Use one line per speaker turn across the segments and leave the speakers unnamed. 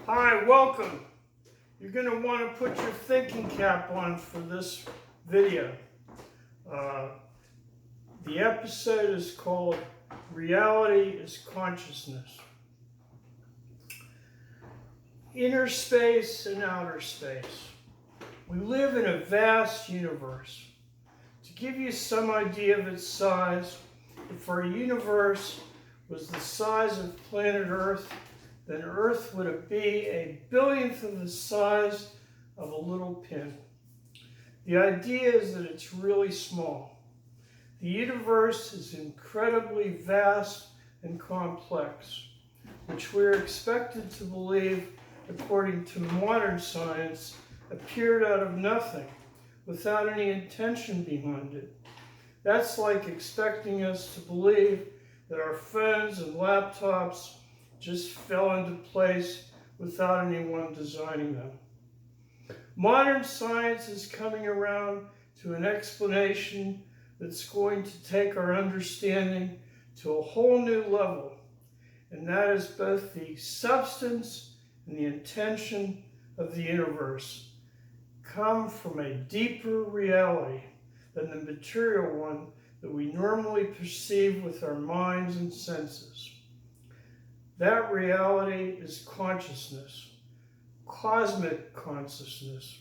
Hi, welcome. You're going to want to put your thinking cap on for this video. Uh, the episode is called Reality is Consciousness. Inner space and outer space. We live in a vast universe. To give you some idea of its size, if our universe was the size of planet Earth, then Earth would be a billionth of the size of a little pin. The idea is that it's really small. The universe is incredibly vast and complex, which we're expected to believe, according to modern science, appeared out of nothing, without any intention behind it. That's like expecting us to believe that our phones and laptops just fell into place without anyone designing them. Modern science is coming around to an explanation that's going to take our understanding to a whole new level, and that is both the substance and the intention of the universe come from a deeper reality than the material one that we normally perceive with our minds and senses. That reality is consciousness, cosmic consciousness,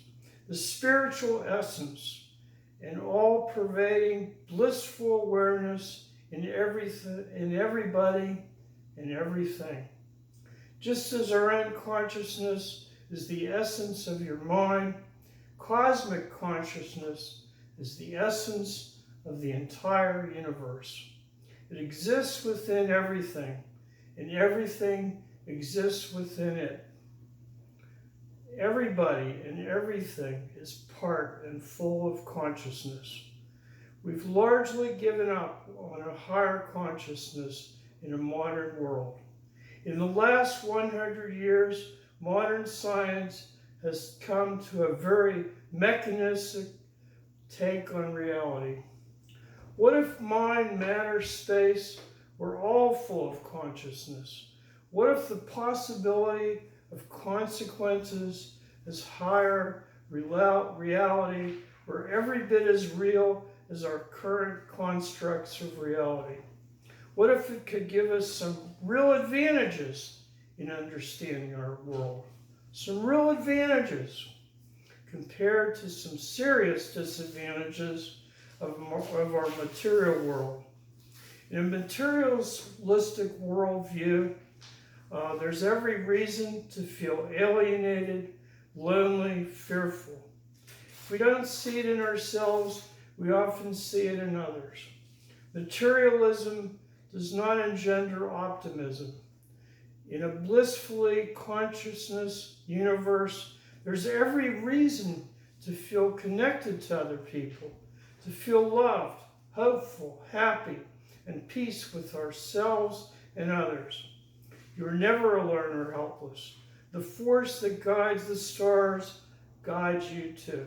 the spiritual essence, and all-pervading blissful awareness in everything, in everybody, and everything. Just as our own consciousness is the essence of your mind, cosmic consciousness is the essence of the entire universe. It exists within everything, and everything exists within it. Everybody and everything is part and full of consciousness. We've largely given up on a higher consciousness in a modern world. In the last 100 years, modern science has come to a very mechanistic take on reality. What if mind, matter, space were all full of consciousness? What if the possibility of consequences is higher reality were every bit as real as our current constructs of reality? What if it could give us some real advantages in understanding our world? Some real advantages compared to some serious disadvantages of our material world. In a materialistic worldview, there's every reason to feel alienated, lonely, fearful. If we don't see it in ourselves, we often see it in others. Materialism does not engender optimism. In a blissfully consciousness universe, there's every reason to feel connected to other people, to feel loved, hopeful, happy, and peace with ourselves and others. You are never alone or helpless. The force that guides the stars guides you too.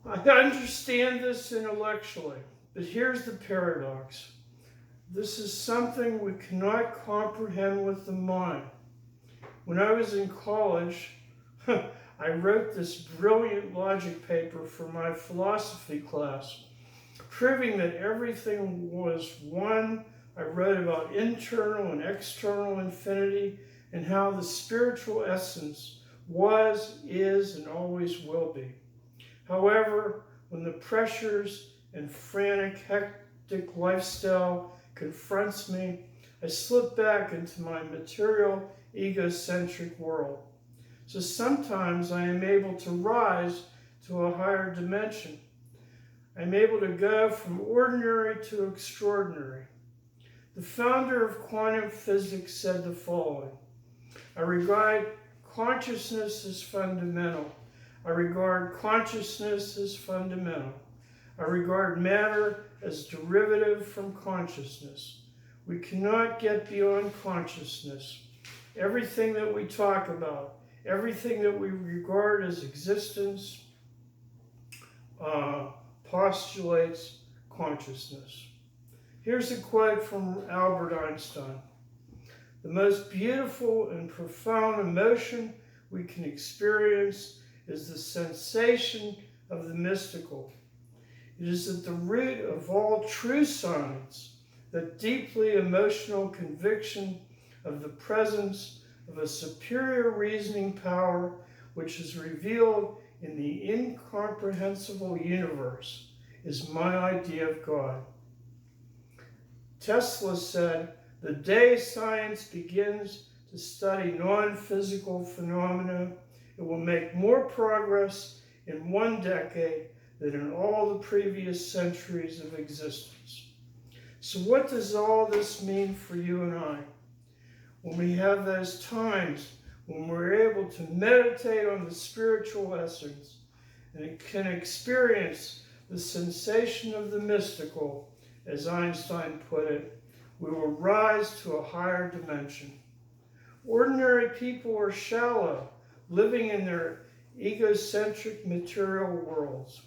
I understand this intellectually, but here's the paradox. This is something we cannot comprehend with the mind. When I was in college, I wrote this brilliant logic paper for my philosophy class, proving that everything was one. I wrote about internal and external infinity and how the spiritual essence was, is, and always will be. However, when the pressures and frantic, hectic lifestyle confronts me, I slip back into my material, egocentric world. So sometimes I am able to rise to a higher dimension. I'm able to go from ordinary to extraordinary. The founder of quantum physics said the following: I regard consciousness as fundamental. I regard consciousness as fundamental. I regard matter as derivative from consciousness. We cannot get beyond consciousness. Everything that we talk about, everything that we regard as existence, postulates consciousness. Here's a quote from Albert Einstein. The most beautiful and profound emotion we can experience is the sensation of the mystical. It is at the root of all true science, that deeply emotional conviction of the presence of a superior reasoning power which is revealed in the incomprehensible universe is my idea of God. Tesla said, "The day science begins to study non-physical phenomena, it will make more progress in 1 decade than in all the previous centuries of existence." So what does all this mean for you and I? When we have those times when we're able to meditate on the spiritual essence and can experience the sensation of the mystical, as Einstein put it, we will rise to a higher dimension. Ordinary people are shallow, living in their egocentric material worlds.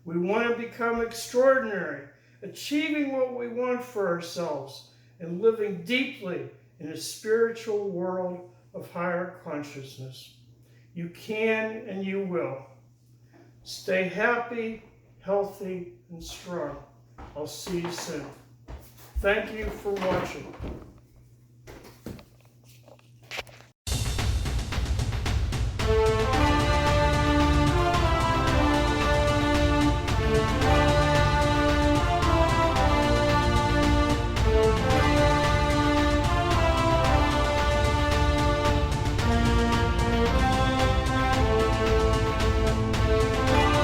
We want to become extraordinary, achieving what we want for ourselves and living deeply in a spiritual world of higher consciousness. You can and you will. Stay happy, healthy, and strong. I'll see you soon. Thank you for watching.